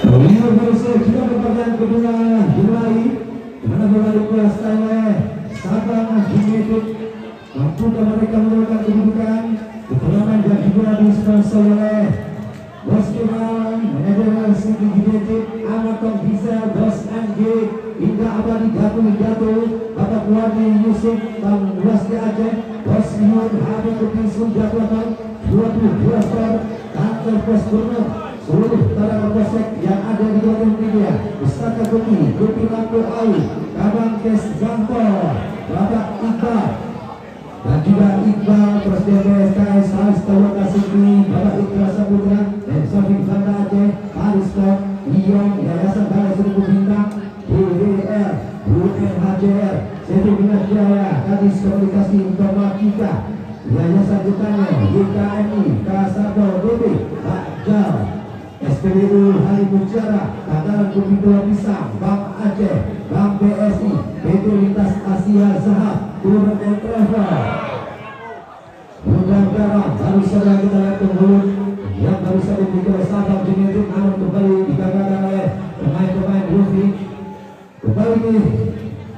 Lionel Messi juga merupakan kedua dimulai dimana bola dikuasai oleh Sabang United. Mampukah mereka melakukan kedudukan perlawanan dan juga disponsor oleh Boskeman, manajer Siti United, Amatom Bisa, Bos Angge, hingga Abadi Jatuh, Bapak Wadi Yusuf, Bang Wasdi Aceh, Bos Nur Habib Kupi Sunjatuatan, 22 skor, kantor Pos Gubernur, seluruh para polsek yang ada di Gunung Media, Pustaka Kopi Lampu Awi, Kabang Kes Zampo, Bapak Iqbal, dan juga Iqbal Presiden BSKS Haris Terima kasih Bapak Iqbal Saputra dan Sofik Banda Aceh, Haris Ion Yayasan Balai Seribu Bintang, BWR, UNHCR, Sertifikat Jaya, Kadis Komunikasi Informatika, Yayasan Getanya, YKMI, Kasado BB, Pak Jal, SPBU Hari Mujara, Tataran Kopi Dua Pisang, Bank Aceh, Bank BSI, PT Lintas Asia Zahab, Tour and Travel. Mudah-mudahan baru saja kita lihat penghulu yang baru saja diberikan Sabang United, namun kembali digagalkan oleh pemain-pemain Rufi. Kembali ini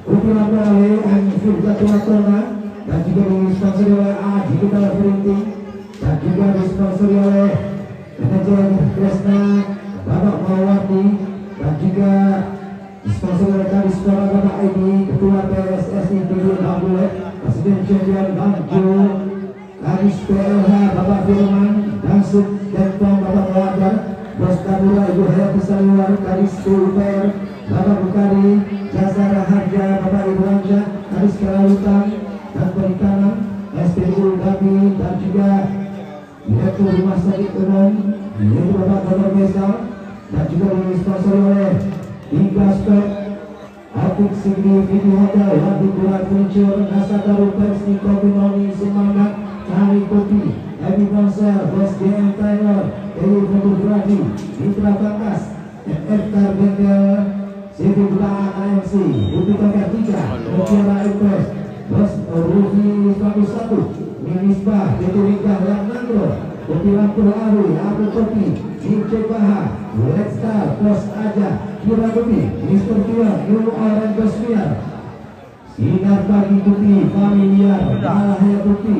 Rufi Lampu oleh Anfir Jatuh dan juga disponsori oleh Aji Kita Perinting dan juga disponsori oleh manajer Kresna Bapak Mawati dan juga disponsori oleh Kadis Suara Bapak Edi, Ketua PSSI Bidul Abdullah, Presiden Champion Banjo, Kadis PLH Bapak Firman, Dansuk Dempong Bapak Mawar, Bos Kabura Ibu Hayati Saliwar, Kadis PUPR Bapak Bukari, Jasara Harja Bapak Ibu Anja, Kadis Kelautan dan Perikanan, SPU Gabi dan juga Direktur Rumah Sakit Umum yaitu Bapak Dr. Besal dan juga disponsori oleh Tiga Spek, Atik Sigri Video Hotel, Wadi Buat Muncul, Nasa Baru Persi Kopi Noni Semangat, Hari Kopi, Happy Konser, Bos DM Taylor, Dewi Fotografi, Mitra Bangkas, FFK Bengkel, CV Belaan AMC, Rupi Tongkat 3, Mutiara Express, Bos Rufi 101, Minisbah, PT Ringkah Yang Nangro, Kopi Lampu Awi, Abu Kopi, Cince Baha, Lexstar, Pos Aja, Kira Kopi, Mr. Tia, New Orange Bosniar, Sinar Pagi Kopi, Familiar, Malahya Kopi,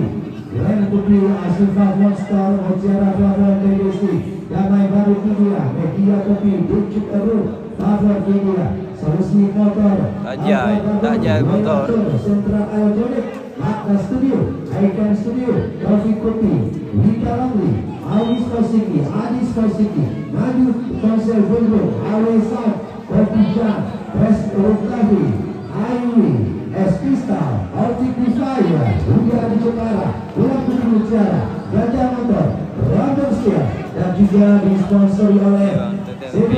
Ren Kopi, Asifah Monster, Mutiara Flavor TDC, Damai Baru Media, Media Kopi, Dukcuk Erul, Flavor Media, Solusi Motor, Tajai Motor, Sentra Aerojonik, Makna Studio, Icon Studio, Coffee Kopi, Wika Lamli, Awis Kosiki, Adis Kosiki, Maju Konsel Bundung, Awe South, Kopi Jam, Press Rukavi, Ayu, Espistal, Altik Bisaya, Budi Adi Jepara, Pulang Budi Mutiara, Gajah Motor, Rambut Setia, dan juga disponsori oleh CB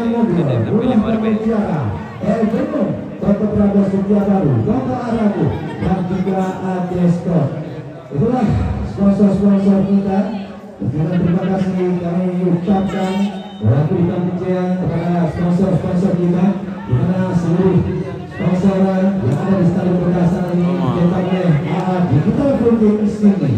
Mobil, Pulang Mutiara, Gendong, Toto Prabowo Setia Baru, Toto Arabu, dan juga Adesko. Itulah sponsor-sponsor kita. Terima kasih kami ucapkan dan berikan pujian kepada sponsor-sponsor kita, di mana seluruh sponsor yang ada di Stadion Berdasar ini dicetak oleh Digital Printing Sydney.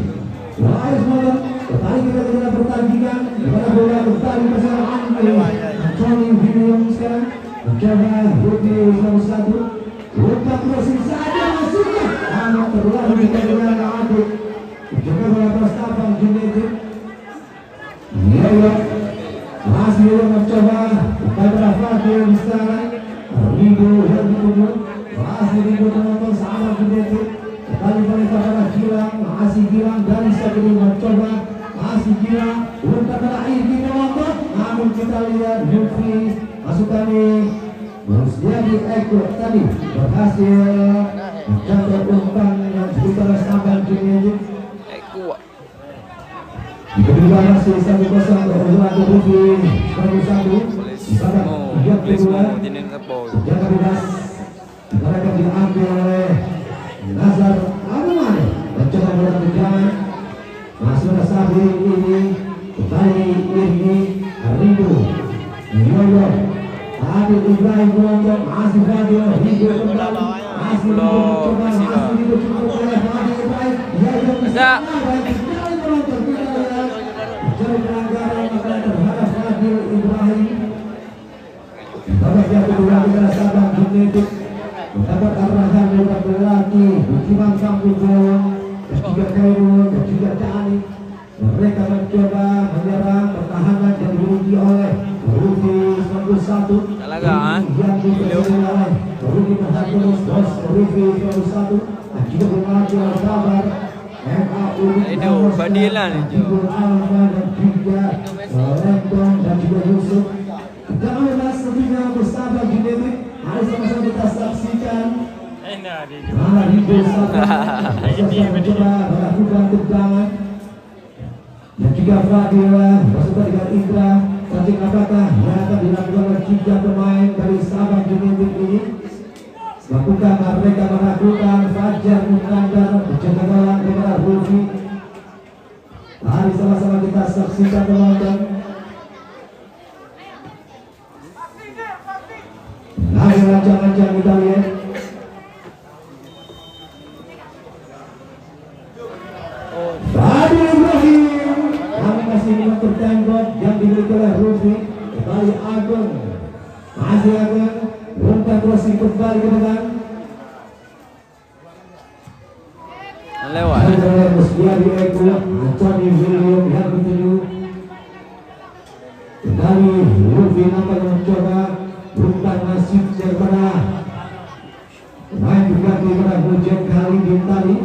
Baik semuanya, kembali kita ke pertandingan di mana bola kembali bersama Anthony William sekarang mencoba Rupi 101 umpan crossing saja masuknya amat terlalu dengan Adit mencoba bola Prostafang United. Ya masih mencoba kepada Fadil di sana Rindu yang ditunggu masih Rindu menonton sama United kembali mereka pada Gilang masih Gilang dari Sabri mencoba masih Gilang umpan terakhir di menonton namun kita lihat Lutfi masukkan Manusia di Eko tadi berhasil mencapai umpan yang sekitar Sabang United. Di kedua masih 1-0 untuk Rufi 1-1 di babak yang kedua jaga bebas mereka diambil oleh Nazar Anuman mencoba bola kejangan masuk ke Sabri ini kembali ini Rindu Yoyo Adit Ibrahim Bolontong masih Fadil Rindu kembali masih mencoba masih Rindu cukup oleh Adit Ibrahim Yoyo bisa jadi pelanggaran terhadap Fadil Ibrahim saja kedua kita Sabang United mendapat arahan dari laki Bukiman Sambujo dan juga Khairul dan juga Cani. Mereka mencoba menyerang pertahanan yang dimiliki oleh Rufi 91 yang diperoleh oleh Rufi Mahathirus Bos Rufi 91 dan juga berlatih oleh Sabar Itu Fadilan itu. Alfa dan juga Lentong dan juga Yusuf. Jangan lupa selanjutnya untuk Sabah Genetik. Mari sama-sama kita saksikan. Mari bersama mencoba melakukan tendangan. Dan juga Fadila bersama dengan Indra. Selanjutnya apakah yang akan dilakukan oleh tiga pemain dari Sabah Genetik ini? Lakukan mereka melakukan Fajar Mukandar menjaga gawang kepada Rufi. Mari sama-sama kita saksikan penonton. Ayo rancang-rancang kita lihat. Fadil Ibrahim. Kami masih mengatur tembok yang dimiliki oleh Rufi. Kembali Agung. Masih Agung. Umpan crossing kembali ke depan. Lewat. Musbiari Eko, Anthony William yang bertuju. Kembali Rufi nampak mencoba umpan masuk daripada main juga kepada Hujan kali di tali.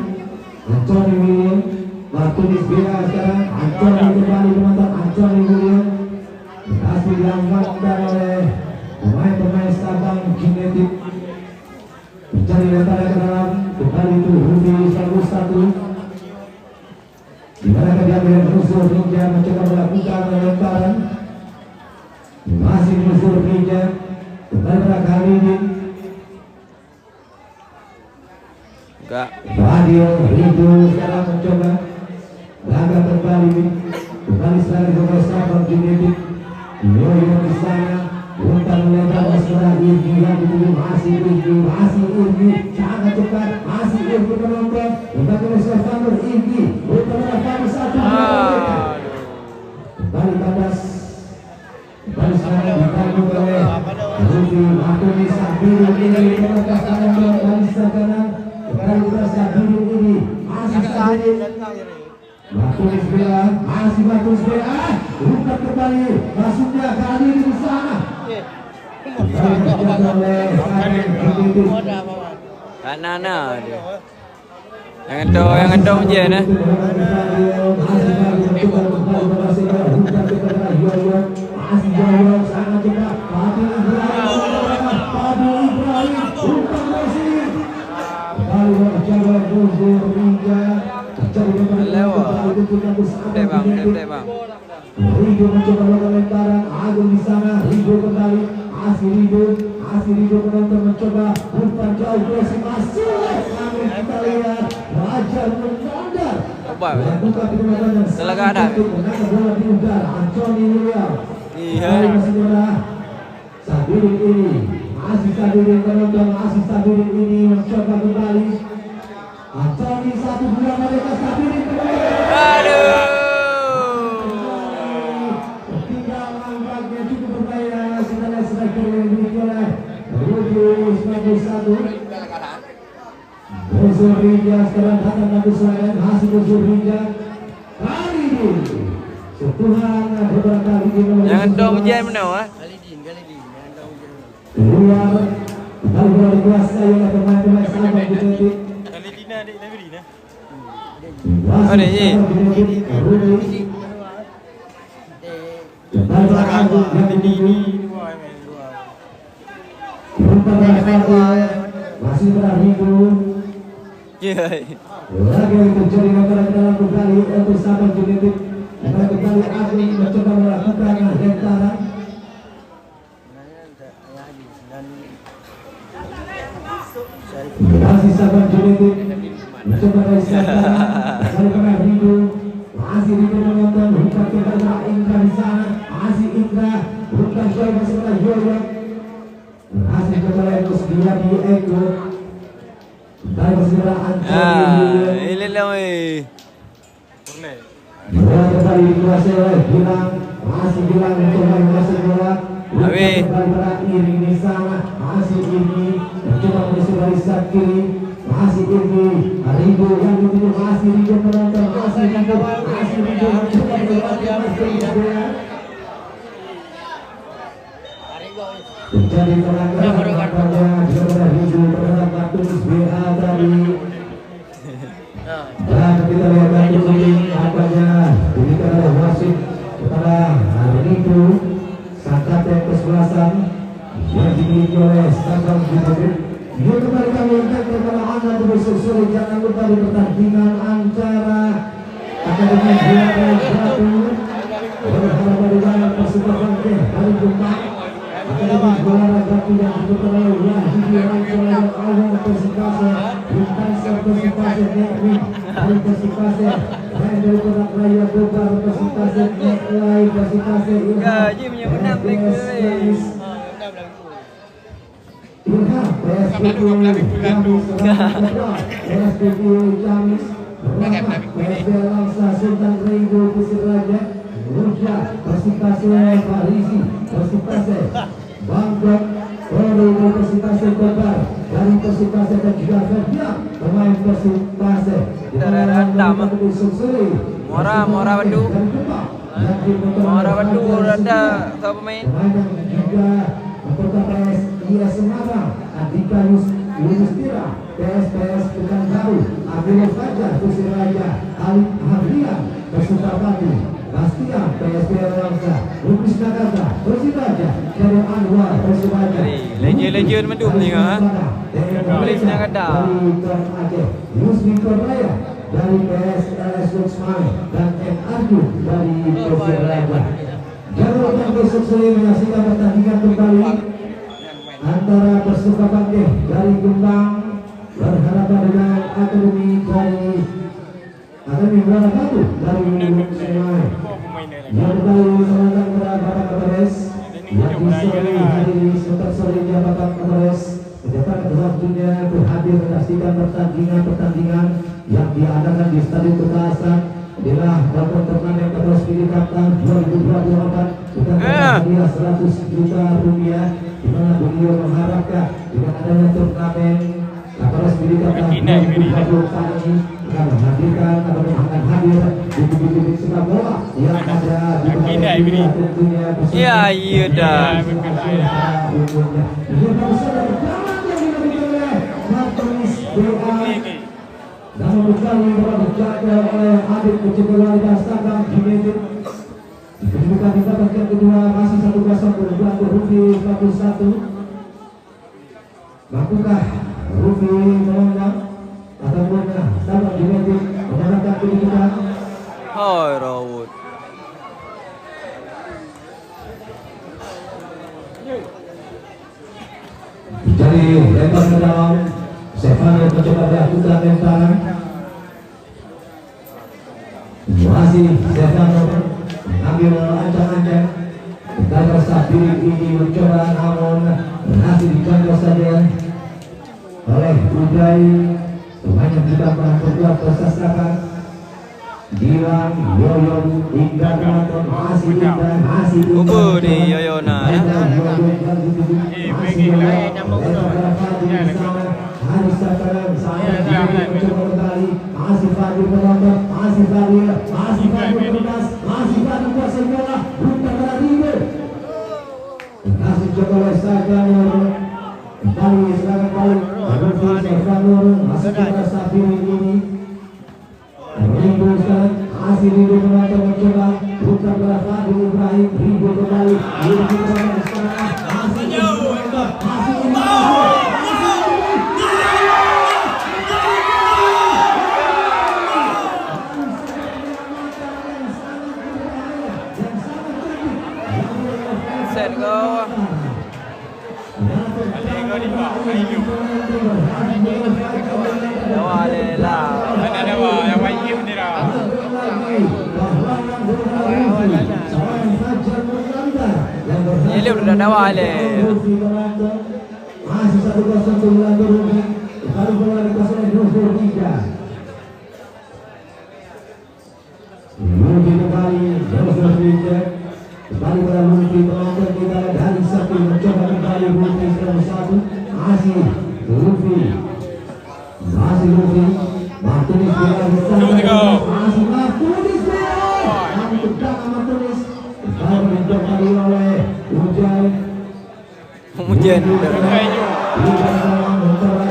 Anthony William, waktu disbela sekarang. Anthony kembali menonton Anthony William. Berhasil diamankan oleh pemain-pemain Sabang Genetik. Mencari lemparan ke dalam. Kembali itu Rufi 101. Di mana diambil musuh Ninja mencoba melakukan lemparan. Masih musuh Ninja. Kembali pada Khalidin. Enggak. Radio Rindu sekarang mencoba langkah kembali. Kembali sekali ke Sabang Genetik. Yoyo di sana. Umpan melebar setelah Irgi yang dituju masih Irgi sangat cepat, masih Irgi penonton. Umpan oleh Sofano Irgi. Umpan melebar satu. Kembali tandas. Kembali sekarang ditanggung oleh Rufi Matuni Sabiru ini melepas kanan kembali kanan. Kembali kita Sabiru ini masih Sabiru. Matuni sebelah, masih Matuni sebelah. Umpan kembali masuknya kali ini di sana. Nana dia. Yang ngedong je nah. Lewat. Bang. Rido mencoba melakukan lemparan, Agung di sana, Rido kembali, Asih Rido penonton mencoba umpan jauh crossing masuk. Namun kita lihat Raja Mukandar. Buka pintu Selagada. menangkap bola di udara. Anthony William. Iya. Masih bola. Sabirin ini, masih Sabirin penonton, masih Sabirin ini mencoba kembali. Anthony 1-2 mereka Sabirin kembali. Aduh. Musuh Rija sekarang datang dari serangan hasil musuh Rija kali ini sentuhan beberapa kali ini Jangan dong jam mana keluar kembali bola dikuasai oleh pemain-pemain Sabang Genetik. Dina adik Dina. Oh ni je. Kembali bola Agung yang dituju. Masih berhidu. Ya. Lagi yang terjadi antara dalam kembali untuk Sabang Genetik. Karena kembali Agung mencoba melakukan lemparan. Masih Sabang Genetik mencoba dari sana. Kembali pada Rido. Masih Rido menonton. Umpan kepada Indra di sana. Masih Indra. Umpan jauh masih pada Yoyo. Berhasil kembali untuk dia di Eko. Dari segera Anthony. Ini lah weh. Bola kembali dikuasai oleh Gilang. Masih Gilang mencoba menguasai bola. Habis. Ini sana masih ini mencoba menyusul dari sisi kiri masih ini Ringo yang dituju masih Ringo penonton masih Ringo mencoba menjadi pelanggaran pada Jodha Ringo terhadap kartu BA dari dan kita lihat kartu ini apanya diberikan oleh wasit kepada Ringo Sangkat yang kesebelasan yang dimiliki oleh Stefan Gudeg. Dia kembali kami angkat kepada Anda bersore. Jangan lupa di pertandingan antara Akademi Juara Batu berhadapan dengan Persita Bangke dari Jombang. Akademi Juara Batu yang diberikan oleh Wahidi Rancala dan Awal Persipase Bintang Persipase Nekmin dari Persipase dan dari Kodak Raya Bogor Persipase Neklai Persipase Ya, je punya menang mereka. Ilham PSBB Jamis PSBB Jamis PSB Langsa Sultan Ringo Kusir Raja Ruja Persipase Farizi Persipase Bangkok Dari Persipase Kobar dari Persipase dan juga Ferdian pemain Persipase Mora Batu. Mora Batu ada satu pemain. Juga anggota PSIS Semarang Andika Yunustira PSPS Pekanbaru Abdul Fajar Kusir Raja Ali Hadrian Persita Batu Bastian PSPL Langsa Lukis Nagata Persiraja dari Anwar Persiraja Legend mendung ni ha. Lukis Nagata Yusmi Koraya dari PSLS Luxmai dan M. Arjun dari Persiraja. Jangan lupa besok sore menyaksikan pertandingan kembali antara Persita Bangke dari Jombang berhadapan dengan Akademi Juara Batu dari Luxmai. Yang kembali menonton kepada Bapak Kapolres yang di sore hari ini sebentar sorenya Bapak Kapolres menyatakan waktunya berhadir menyaksikan pertandingan yang diadakan di Stadion Kekasan adalah dalam turnamen Kapolres Pilkada tahun 2024 dengan hadiah 100 juta rupiah, di mana beliau mengharapkan dengan adanya turnamen Kapolres Pilkada tahun 2024 ini akan menghadirkan atau akan hadir bibit-bibit sepak bola yang ada di dunia tentunya. Ya, iya dah. Namun kali berjaga oleh Adit Kecebelalitas Sabang Junaid. Kedudukan di babak yang kedua masih 1-0 berbelakang Rufi 41. Mampukah Rufi menang ataupun Sabang Junaid menangkan kedudukan? Hai Rawut. Jadi lebar ke dalam. Stefano mencoba dilakukan lemparan. Masih Stefano mengambil ancang-ancang. Kita Sabiri ini mencoba namun berhasil dijangkau saja oleh Uday. Pemain yang juga memperkuat persasakan. Dilan, Yoyon, Indra Penonton, masih Indra, masih Indra. Bubur di Yoyona ya. Masih Haris Sakaran, saya mencoba kembali. Masih Fadil penonton, masih Fadil berdas, masih Fadil kuasai bola, bukan Ringo. Kasih coba oleh Sakanur, kembali serangan balik. Sakanur masih kepada Sabiri ini. Ringo sekarang masih Ringo penonton mencoba, bukan pada Fadil Ibrahim. Ringo kembali, Ringo penonton sekarang masih Ringo masih Set kau. Dawa lela. Mana dawa yang wajib ni dah. Ini udah dawa le. Masih 1-0 Tulang Rubi. Baru bola dikuasai Nurhurdiga. Rubi kembali, Nurhurdiga. Kembali pada Rubi penonton kita dari kembali oleh Ujai. Hujan.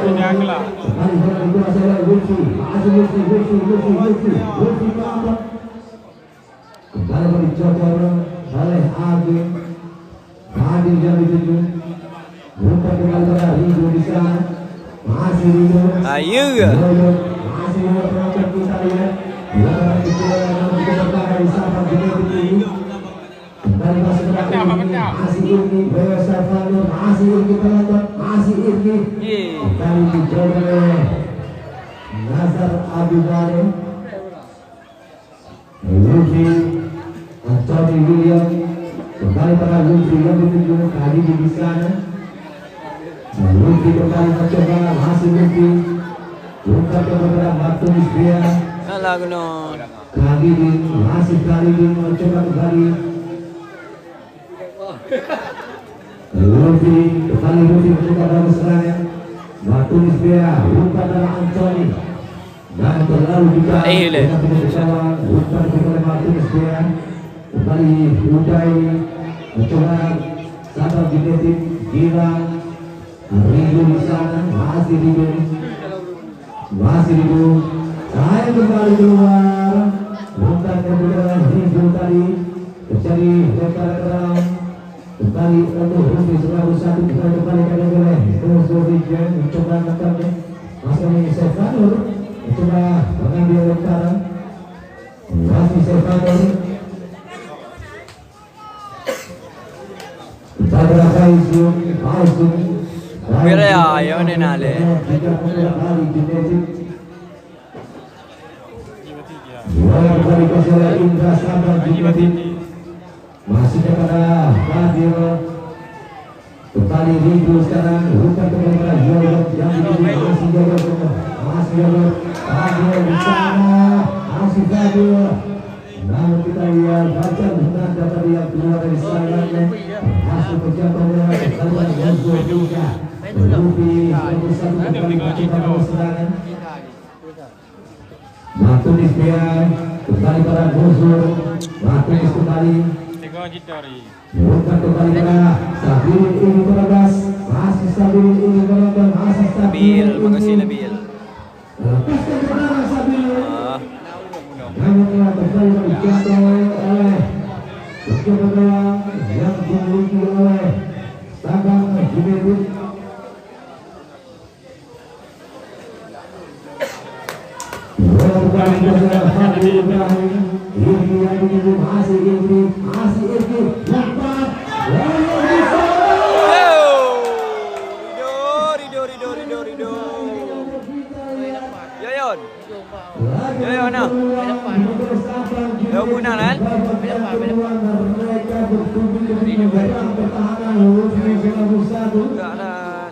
Ini agak. Kembali dikuasai oleh Wilfi. Masih Wilfi. Kembali dicocor oleh Agim. Agim jam 7. Bukan kembali pada Rindu di sana. Masih Rindu. Ayo. Masih penonton kita lihat. Kembali masuk ke dalam ini. Masih ini Boyo Salvador. Masih ini penonton. Masih ini. Kembali dijawab oleh Nazar Abidane. Lufi Anthony William. Kembali pada Lufi yang ditunjuk kali di sana. Lufi kembali mencoba. Masih Lufi. Bukan kepada Martinez Bia. Salah guna. Khalidin, masih Khalidin mencoba kembali. Lufi, kembali Lufi mencoba dalam serangan. Martinez Bia, bukan dari Anthony. Dan terlalu juga dengan tidak bersalah. Bukan kepada Martinez Bia. Kembali Udai mencoba sabar genetik Gilang. Rindu di sana, masih Rindu. Saya kembali keluar. Bukan kemudian Rindu tadi terjadi lemparan kembali untuk Rufi 101 kita kembali oleh Rizwan mencoba menekannya. Masih Salvador mencoba mengambil lemparan. Masih Salvador pada Faizul. Kira ya ni nale. Kembali ke Indra Sabar masih kepada Fadil. Kembali Rindu sekarang. Bukan kembali kepada Yorok yang dipilih. Masih Yorok Fadil di sana. Masih Fadil. Namun kita lihat baca benar tadi yang keluar dari sayangnya. Masuk mencapai laluan Gonzo juga. Rufi nomor 1 kembali mencoba serangan. Martinez Bia kembali pada Gonzo. Martinez kembali. Bukan kembali pada Sabirin ini bergas. Masih Sabirin ini bergas. Masih Sabirin ini. Makasih Nabil. Lepaskan kepada Sabirin. Namun kembali dijatuh oleh Kepada yang dimiliki oleh Sabang Juventus. Bukan kepada Fadil Ibrahim. Ini yang dimiliki masih ini. Lepas. Rido. Yoyon na. Yo guna kan? Enggak lah.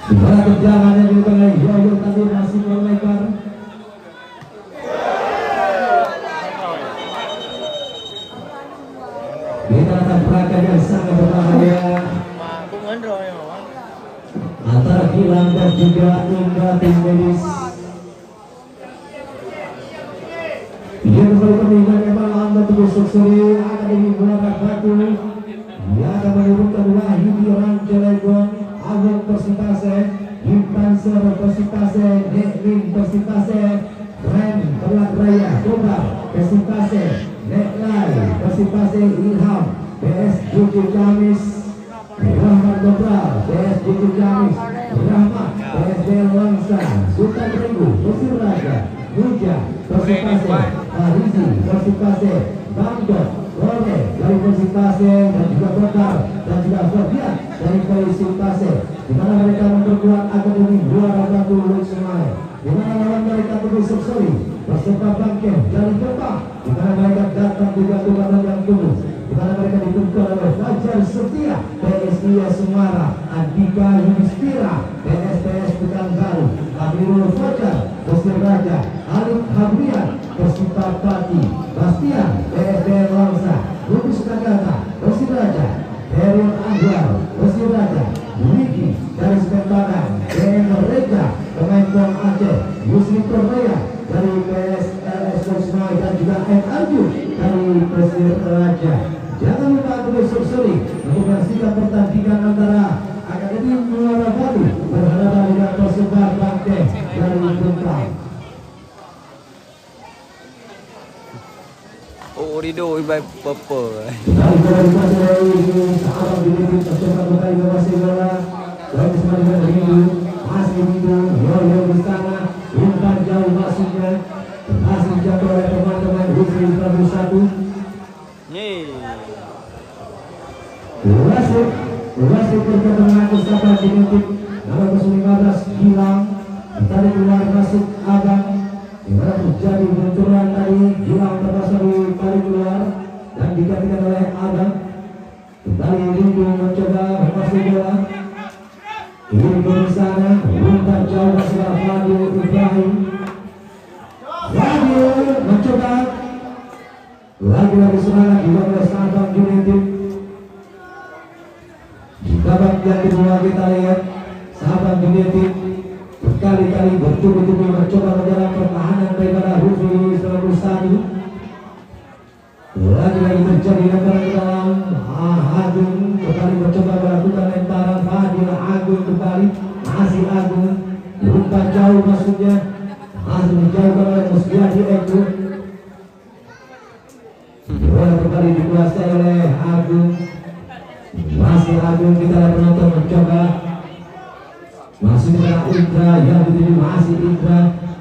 Gimana perjalanannya di tengah Yoyo tadi masih melebar. Kita akan perhatikan yang sangat berbahaya antara Gilang dan juga Indra tim medis. Dia kembali kembali memang anda tunggu suksuri Akademi Muara Batu. Dia akan menurunkan Wahidi Ranjelegon, Agung Persitase, Impanser Persitase, Nekmin Persitase, Ren Pelat Raya, Kobar Persitase, Neklai Persitase, Ilham PS Juki Kamis, Rahmat Dobral PS Juki Kamis, Rahmat PS Delwangsa, Sultan Ringu Persir Raja, Nuja Persitase, Harizi Persitase, Bangkok Rone dari Persitase, dan juga Bakar dan juga Sofian dari Persitase, di mana mereka memperkuat Akademi Muara Batu Luik Sungai, di mana lawan mereka Teguh Suksuri beserta Bangkem dari Kepang, di mana mereka datang juga Tuhan yang Tulus, di mana mereka dituntut oleh Fajar Setia PSI Semarang, Andika Yudhistira PSPS Pekanbaru, Amirul Fajar Persir Raja, Alif Habrian Persita Pati, Bastian PSDN Langsa, Lubis Nagata Persir Raja, Herion Anwar Persir Raja, Wiki dari Sementara, DM Reja pemain Pom Aceh, Yusri Torreya dari PSRS Kosmai dan juga MRJ dari Presiden Raja. Jangan lupa terus berseri untuk menyaksikan pertandingan antara Akademi Muara Batu berhadapan dengan Persebar Banteng dari Bengkak. Oh, Rido ibai apa? Dari kualitas dari sahabat Billy tercoba kembali ke masih bola. Dan semuanya Rindu masih Rindu Yoyo di sana umpan jauh maksudnya berhasil jatuh oleh teman-teman Husri 101. Wasit berkata mengaku sahabat dibentuk nomor 15 hilang tadi keluar masuk Abang yang terjadi benturan tadi hilang terpaksa dikali keluar dan digantikan oleh Abang. Kembali Rindu mencoba memasuk bola. Ini di sana umpan jauh masuk Fadil Ibrahim. Fadil mencoba lagi serangan juga oleh Sabang United. Di babak yang kedua kita lihat Sabang United berkali-kali bertubi-tubi mencoba menyerang pertahanan daripada Hufri 101. Lagi-lagi terjadi lemparan ke dalam Agung kembali mencoba melakukan lemparan Fadil Agung kembali masih Agung umpan jauh maksudnya masih dijauhkan oleh Musbiadi Eko. Bola kembali dikuasai oleh Agung masih Agung kita lihat penonton mencoba masih kepada Indra yang dituju masih Indra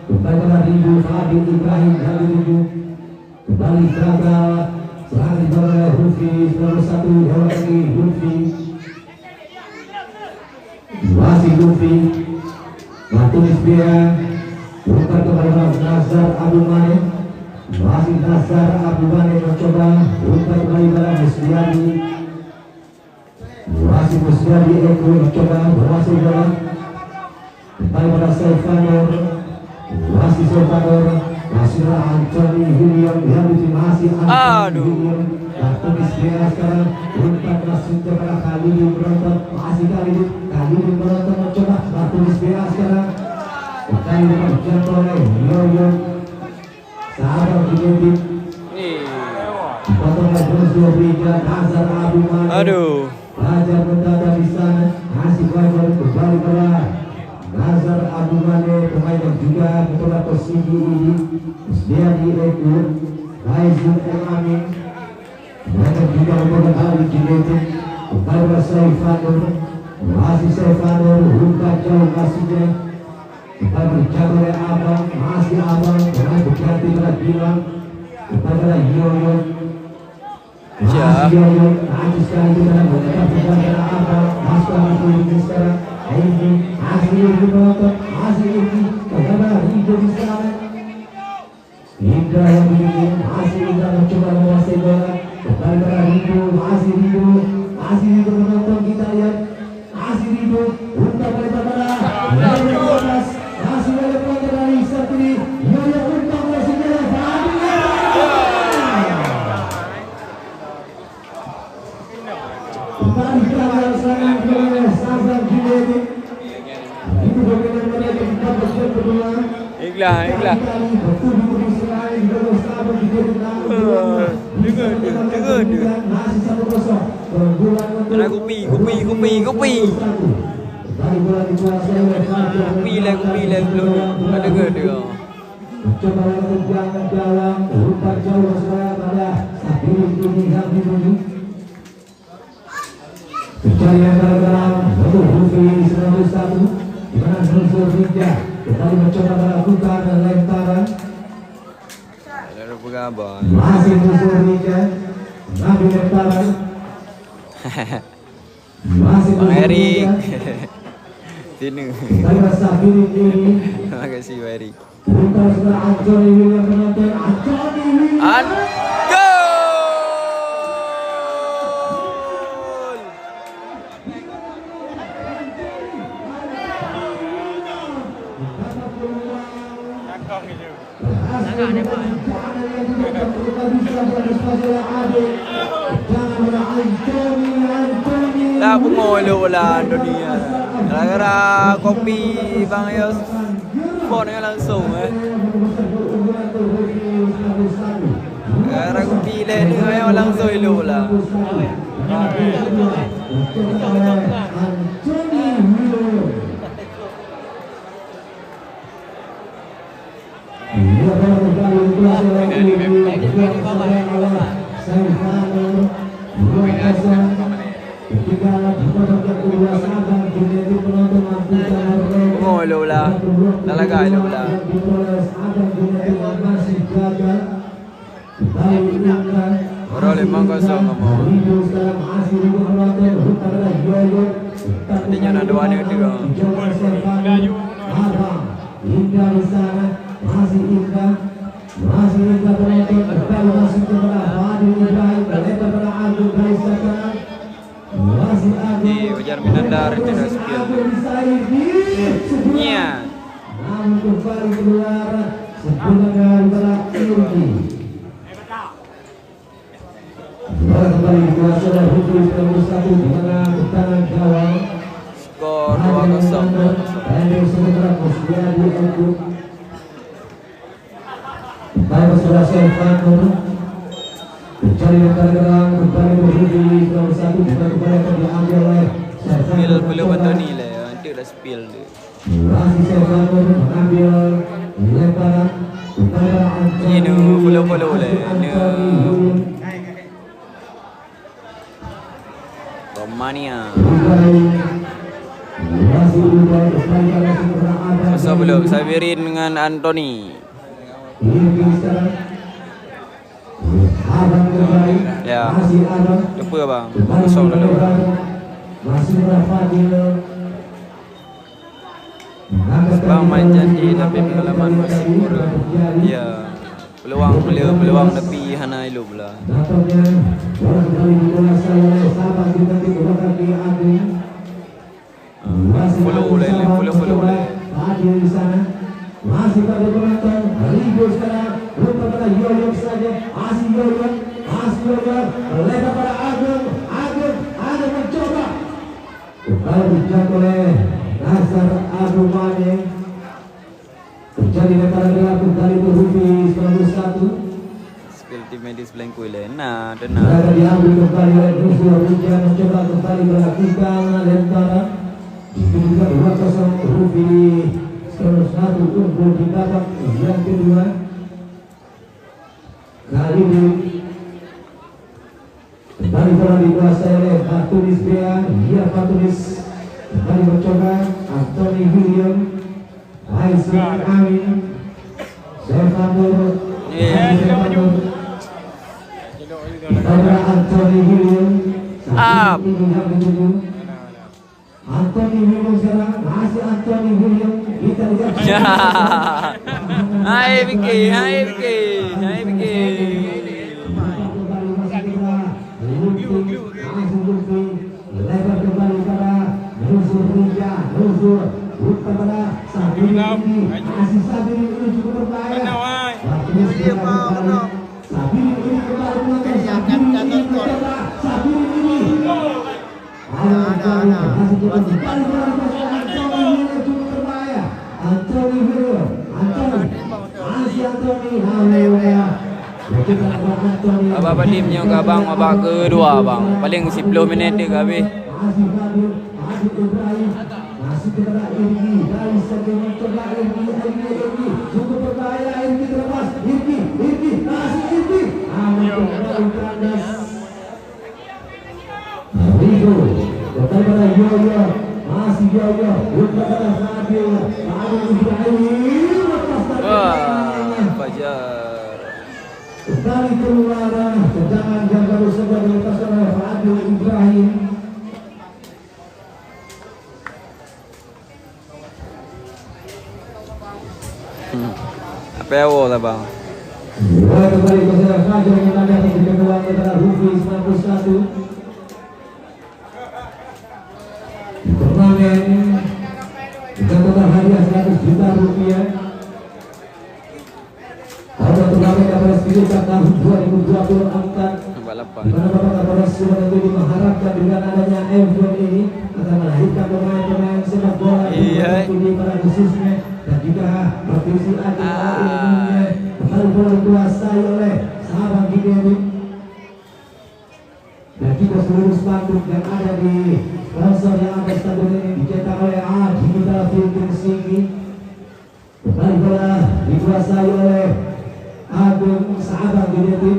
kembali kepada Rindu Fadil Ibrahim yang dituju kembali gagal serangan dibawa oleh Hufri 101 yang lagi Hufri masih Hufri Matunis Bia umpan kepada Nazar Abu Mane masih Nazar Abu Mane mencoba umpan kembali pada Musliadi masih Musliadi Eko mencoba berhasil bola kembali pada Selvanor masih Selvanor masih Anthony William yang masih Anthony William Matunis Bia sekarang umpan masuk kepada Khalidin penonton masih Khalidin penonton mencoba Matunis Bia sekarang kali dijangkau oleh Yoyo sahabat United dipotong oleh Bosio Briga Nazar Abu Mane. Aduh, Raja mendadak di sana masih kembali pada Nazar Abu Mane pemain yang juga mencoba posisi ini Musdiadi Eko Raizul El Amin mereka juga mencoba kali United kembali pada Saifanur masih Saifanur umpan jauh masihnya kita berjaga oleh Abang masih Abang dengan berganti pada Bilang kepada Yoyo masih Yoyo nanti sekali kita menetap berganti pada Abang masuk ini sekarang ini masih ini penonton masih ini kepada Rindu di sana Indra yang begini masih Indra mencoba menguasai bola kepada Rindu masih Rindu penonton kita lihat masih Rindu umpan kepada Yoyo masih ada poin dari Satri Yoyo umpan masuknya kembali ke serangan oleh Sabang United itu bagaimana mereka kita bersiap kedua ikhlas ada kopi belum ada ke dia mencoba untuk jangan jalan umpan jauh pada Sabiri ini yang dituju pencarian dalam untuk Hufri 101 di mana Zulfur Rija kembali mencoba melakukan lemparan ada bergabar masih Zulfur Rija mengambil lemparan masih Bang Erik sini dari Sabiri ini terima kasih Bang Erik umpan sudah Anthony William penonton Anthony William tak pengoi lu bola dunia gara-gara kopi Bang Yos phone langsung langsung hilang pula. Oh, hilang pula. Talaga hilang pula. Bro, 5-0 kamu. Tadinya ada 2 nih tiga. Indah di sana masih indah penonton kembali masuk kepada Fadil Ibrahim lebar pada Agung dari sekarang masih Agung Di Fajar Minandar tidak skill. Iya. namun kembali keluar sebenarnya pada Irgi kembali dikuasai oleh Hudri nomor 1 di mana pertahanan gawang Skor 2-0. Hendrik Sementara Musliadi Agung Baik sudah Servano mencari lebar kembali Hudri nomor 1 di mana kembali akan diambil oleh Spill belum betul ni lah. Nanti dah spill dia. masih Servano mengambil lebaran kepada Antoni Ini follow lah. Ini Romania. Masa belum Sabirin dengan Antoni. Ya. Lupa bang. 2-0 dulu. Bang main janji tapi pengalaman masih kurang. Ya. Peluang tapi hana ilu pula. Follow boleh. Hadir di sana masih pada penonton ribu sekarang lupa pada Yoyo saja masih Yoyo lebar pada Agung mencoba kembali dijatuh oleh Nazar Agung Mane terjadi lebaran gelar kembali Rufis nomor 1 Skill tim medis belengku ile. Nah, berada diambil kembali oleh Nuzul Hujan mencoba kembali melakukan lemparan itu juga 2-0 Rufi skor 1 unggul di babak yang kedua kali ini kembali bola dikuasai oleh Batunis Bea Batunis kembali mencoba Antoni William Aisyah Amin Servano kepada Antoni William Up. Antoni William sekarang masih Antoni William kita lihat Hai Vicky. lebar kembali pada Nuzul Rija Nuzul kepada Sabiri masih Sabiri ini cukup berbahaya Sabiri ini kembali mencoba Sabiri ini Abang timnya ke abang babak kedua bang. Paling 10 minit dia habis. masih kepada Irgi dari segi mencoba Irgi cukup berbahaya Irgi terlepas Irgi masih Irgi kembali kandas Rigo kepada Yoyo masih Yoyo kepada Fadil Ibrahim Fajar. kembali keluar tendangan yang baru saja dilepas oleh Fadil Ibrahim. Apa awal lah bang? Bola kembali ke sana Fajar yang ada di kedua kepada Rufi 91. Turnamen dengan hadiah 100 juta rupiah. Pada turnamen Kapolres Kidul tahun 2024 Balapan. di mana Bapak Kapolres sudah menjadi mengharapkan dengan adanya event ini akan melahirkan pemain-pemain sepak bola di para khususnya dan juga provinsi Aceh umumnya kembali bola dikuasai oleh sahabat Gideon spanduk yang ada di sponsor yang ada stadion ini dicetak oleh Adi Putra Filipin Singgi. Kembali bola dikuasai oleh Agung Saabang United.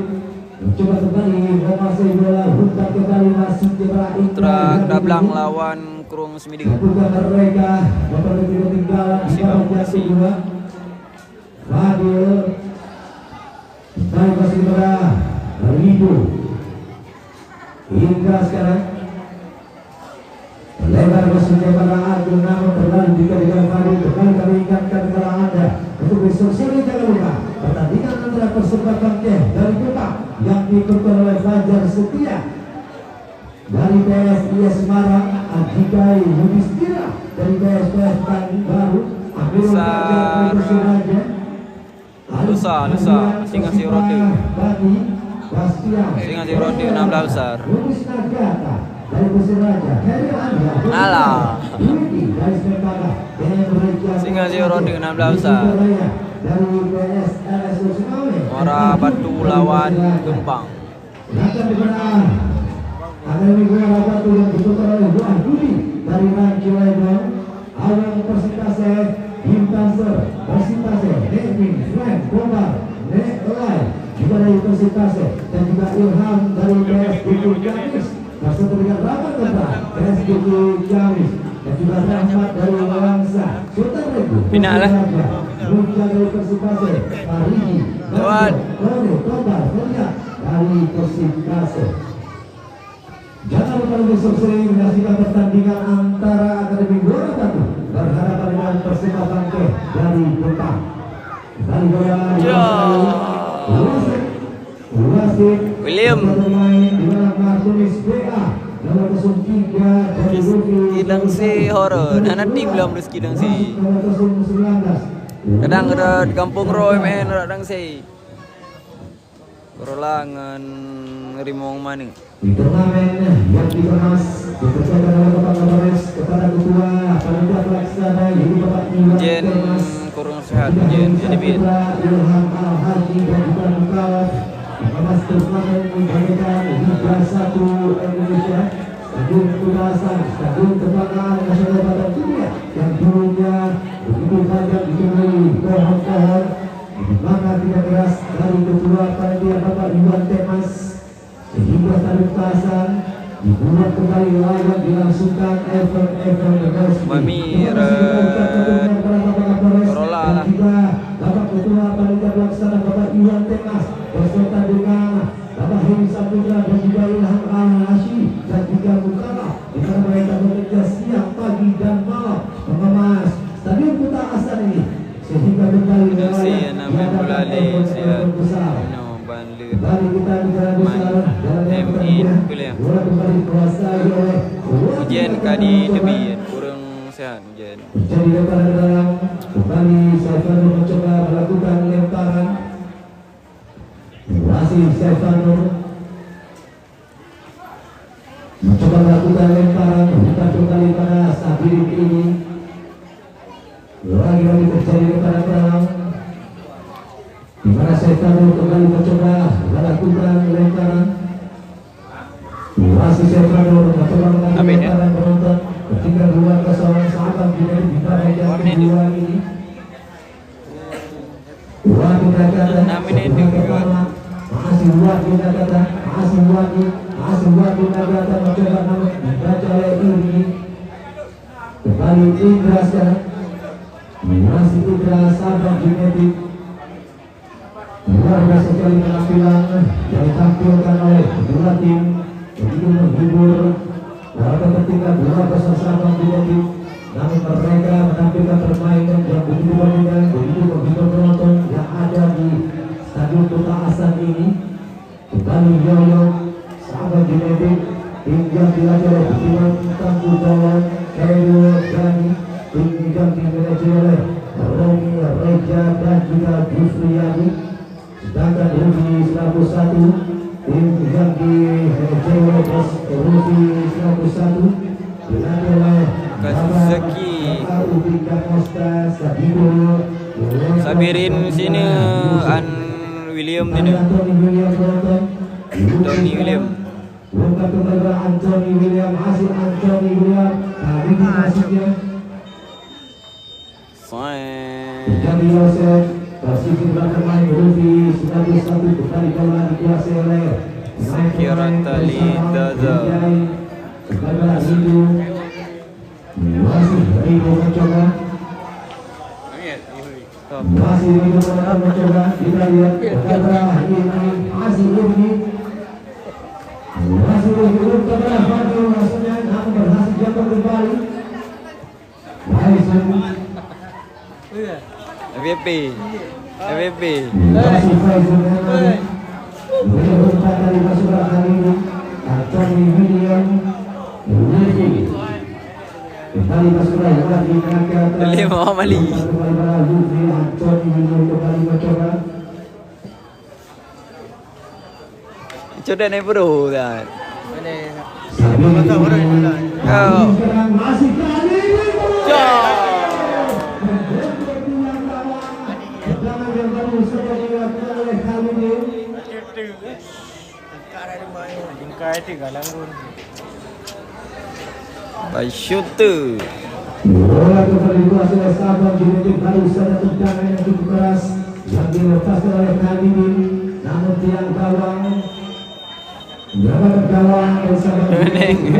Coba kembali menguasai bola, umpan kembali masuk ke bola Putra Kedablang lawan Kurung Semidi. bukan mereka memperbaiki ketinggalan di bawah jatuh dua. Fadil kembali masih bola Ribu hingga sekarang lebar masuknya pada Agung, namun kembali diberikan Fadil. Kembali kami ingatkan kepada Anda untuk besok sore jangan lupa pertandingan antara Persebaya Bangkeh dari Kota yang diikuti oleh Fajar Setia dari PSIS Semarang, Adikai Yudhistira dari PSPS Baru, Amirul Fajar dari Persiraja, Lusa Singa Sirode. Bani Bastian Singa Sirode 16 besar. Luis Nagata dari Persiraja, Heri Anda Alah. Yudi dari Sementara Singa Sirode 16 besar. dari PSRSU Sumawe, Muara Batu lawan Gempang. akan dimenang Akademi Muara Batu yang diputar oleh Buah Budi dari Ranci Lebong, Awang Persitase, Himtanser, Persitase, Nevin, Frank, Kobar, Nelai juga dari Persitase, dan juga Ilham dari PSDQ Jamis, bersatu dengan Rahmat Tebak, PSDQ Jamis, dan juga Rahmat dari Wangsa, Sultan Regu, Final lah. Muncul dari Persitase, Parigi, Lewat. Kone, Kobar, Felia dari Persitase. Jangan lupa besok sore menyaksikan pertandingan antara Akademi Muara Batu berhadapan dengan Persebaya Bangkeh dari Jepang. Kembali bola Wasit William. bermain di mana Martunis BA nomor 03 dari Rufi Kidang si horor. Anak tim belum terus kidang si. nomor 19. Kadang ada di Kampung Roy main kadang si. Kerolangan rimong mana? Di turnamen yang dikemas dipercayakan oleh Bapak Kapolres kepada Ketua Panitia Pelaksana yaitu Bapak Iwan Jen Temas, kurang sehat Jen jadi bin. Ilham Al-Haji dan juga Mukawat dikemas turnamen membagikan Liga 1 Indonesia, Stadion Kudasan, Stadion Kebanggaan Nasional Badan Dunia yang dulunya begitu banyak ditemui pohon-pohon, di mana tidak keras dari Ketua Panitia Bapak Iwan Temas sehingga Stadion Kudasan dibuat kembali layak dilangsungkan event-event resmi. Mami, Corolla lah. Juga Bapak Ketua Panitia Pelaksana Bapak Iwan Temas beserta dengan Bapak Hemi Saputra dan juga Ilham Al-Hashi dan juga Mukala, di mana mereka bekerja siang, pagi dan malam mengemas Stadion Kota Asan ini sehingga kembali layak diadakan event-event besar. Kembali kita bicara besar dalam pertandingan bola kembali dikuasai oleh Ujian kadi debi kurang sehat ujian. jadi lemparan dalam kembali Stefano mencoba melakukan lemparan. Masih Stefano mencoba melakukan lemparan, bukan kembali pada Sabirin ini. Lagi-lagi terjadi lemparan dalam di mana Stefano kembali mencoba melakukan lemparan. Masih Stefano mencoba melakukan lemparan penonton ketika 2-0 Sahabat United di pada yang kedua ini. Wadi Nagata masih Wadi Nagata mencoba namun dibaca oleh ini. Kembali Indra sekarang, masih Indra Sahabat United. Luar biasa sekali penampilan yang ditampilkan oleh kedua tim, begitu menghibur walaupun ketika 2-0 Sahabat United, namun mereka menampilkan permainan yang begitu berbeda, begitu menghibur penonton yang ada di Stadion Kota Asan ini. Kembali Yoyo Sahabat United, tim yang dilatih oleh Butiman Tangku Bawang, Heru Gani, tim yang dimiliki oleh Romi Reja dan juga Gusriyadi. Sedangkan Rufi 101, tim yang dimiliki oleh Rufi 101 dilatih oleh Kazuki Sabirin sini An William ini Tony William Bukan kepada Anthony William, hasil Anthony William. Kali ini masuknya Jadi Yosef, posisi belakang main Rufi, 91 kembali bola dikuasai oleh Sekiranya Lidaza. kepada Hindu. Masih Rido mencoba. Masih Rido mencoba. Kita lihat kepada ini masih Rufi. Masih Rufi kepada Fadil maksudnya namun berhasil jatuh kembali. Baik, FVP. FVP. masih Faizul Berumpat dari pasukan kali ini Anthony William kembali pasukan yang lagi ke atas. Lima Mali. Anthony William kembali mencoba. Coba naik bro dah. Masih kali ini. Tendangan yang baru saja dilakukan oleh Khalidin. Jingkai tiga langgun. By shooter. Bola kembali dikuasai oleh Sabang United, baru saja tendangan yang cukup keras yang dilepaskan oleh Khalidin, namun tiang gawang jabat gawang dari Sabang United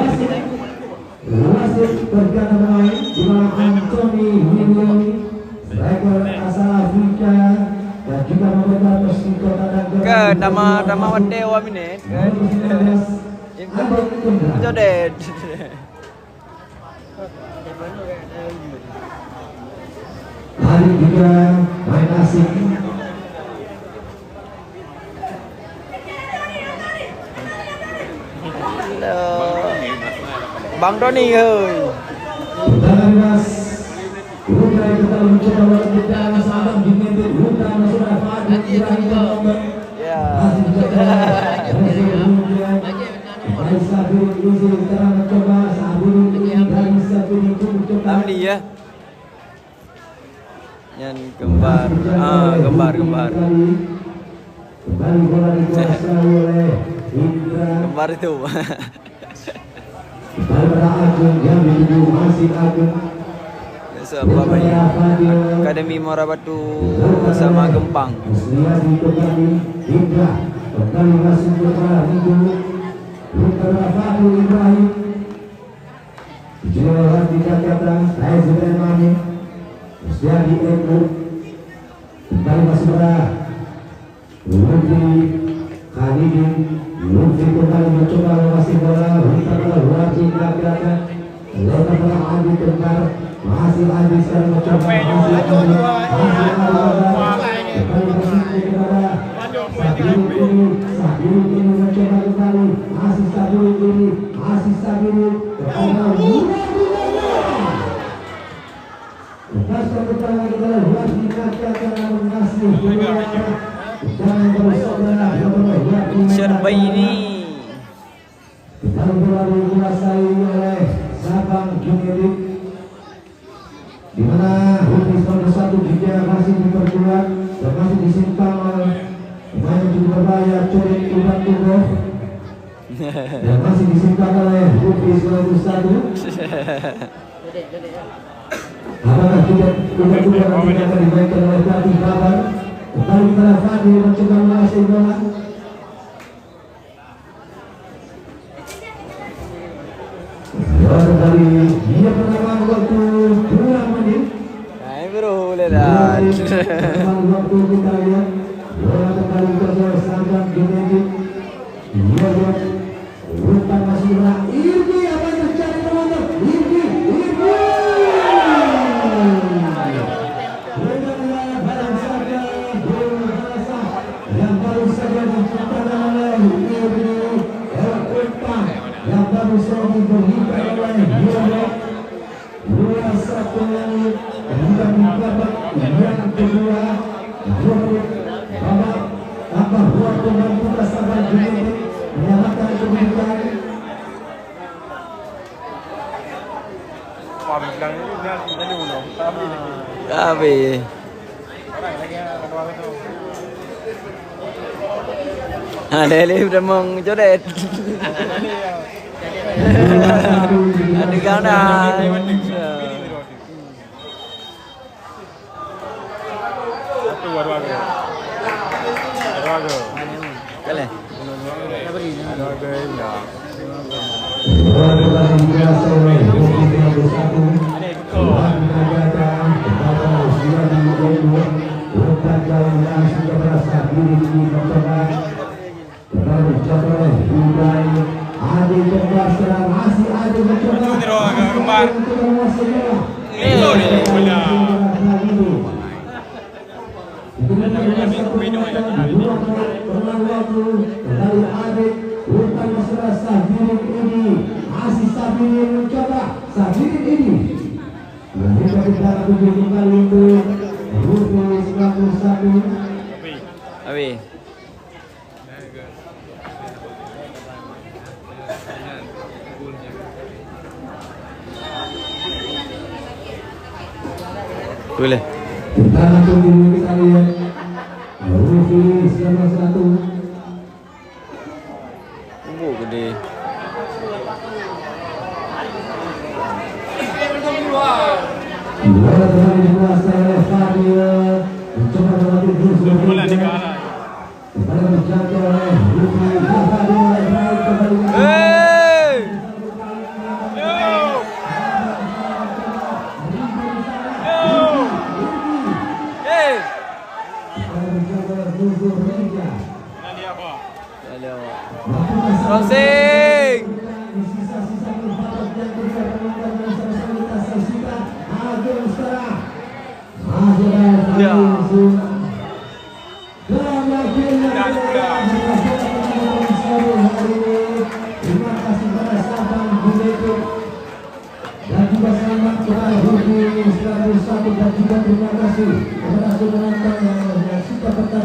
wasit berganti pemain di mana Anthony William striker asal Afrika dan juga membuat mesin kota dan Ke nama Dewa minit kan. Jodet. hari juga main asing. Bang Doni ơi. Tendangan keras. Ultra kita mencoba melakukan Sabang United. Ultra masuk ke Fadil Ibrahim Muhammad. Ya. Masih mencoba. Baik Sabir Yuzi sekarang mencoba Sabir dari Sabir itu mencoba. Amli ya. Yang gembar. Gembar. Kembali bola dikuasai oleh Indra. Gembar itu. Pada Agung yang dituju masih Agung. Sebab Akademi Muara Batu sama Gempang. Musliadi kembali Indra kembali masuk kepada Hindu. Kepada Fadil Ibrahim. Jualan dikatakan saya sudah mani. Musliadi Eko kembali masuk kepada Lutfi Khalidin. Lutfi kembali mencoba mengawasi bola. Kita wajib gerakan. Lepas bola Adi Tengkar. Masih Adi sekarang mencoba. Masih Adi kembali posisi kepada Sabiru ini mencoba kembali. Masih Sabiru ini. Masih Sabiru kepada lepaskan kepada kita wajib gerakan namun masih jangan bersaudara. Serba ini. Dalam bola dikuasai oleh Sabang United, di mana Hudis nomor 1 juga masih diperkuat dan masih disimpan oleh pemain yang cukup berbahaya Coret Ubat Tubuh dan masih disimpan oleh Hudis nomor 1. Apakah Ubat Tubuh nanti akan dimainkan oleh pelatih Babar? Kembali kepada Fadil mencoba menguasai bola. Kembali dia menambah waktu 2 menit. Hai bro, boleh dah. Waktu kita lihat bola kembali ke Sabang United. Dia buat umpan masih bola. Ini apa yang terjadi teman-teman? Ini. Barang saja yang baru saja diciptakan oleh ini. Yang baru saja diberikan oleh Yono 2-1 yang kemudian di babak yang kedua babak waktu dan tugas Sabang United menyamakan kedudukan. Bilang ini tadi belum, tapi Tapi orang lagi kedua itu. ada udah mong Jodet. Ada ganas. Satu dua-dua. Boleh. Dua-dua indah. Abi. Boleh. Kita langsung dulu kita lihat Rufi 19-1. Gede. Bola kembali dikuasai oleh Fadil. Mencoba melatih terus Bola di kanan. Kembali menjangkau oleh Rufi. Fadil mulai baik kembali. Hey! Hey! Crossing! Ya. Terima kasih kepada Sabang Budeto dan juga selamat kepada Rufi 19-1 dan juga terima kasih kepada penonton yang sudah bertanding.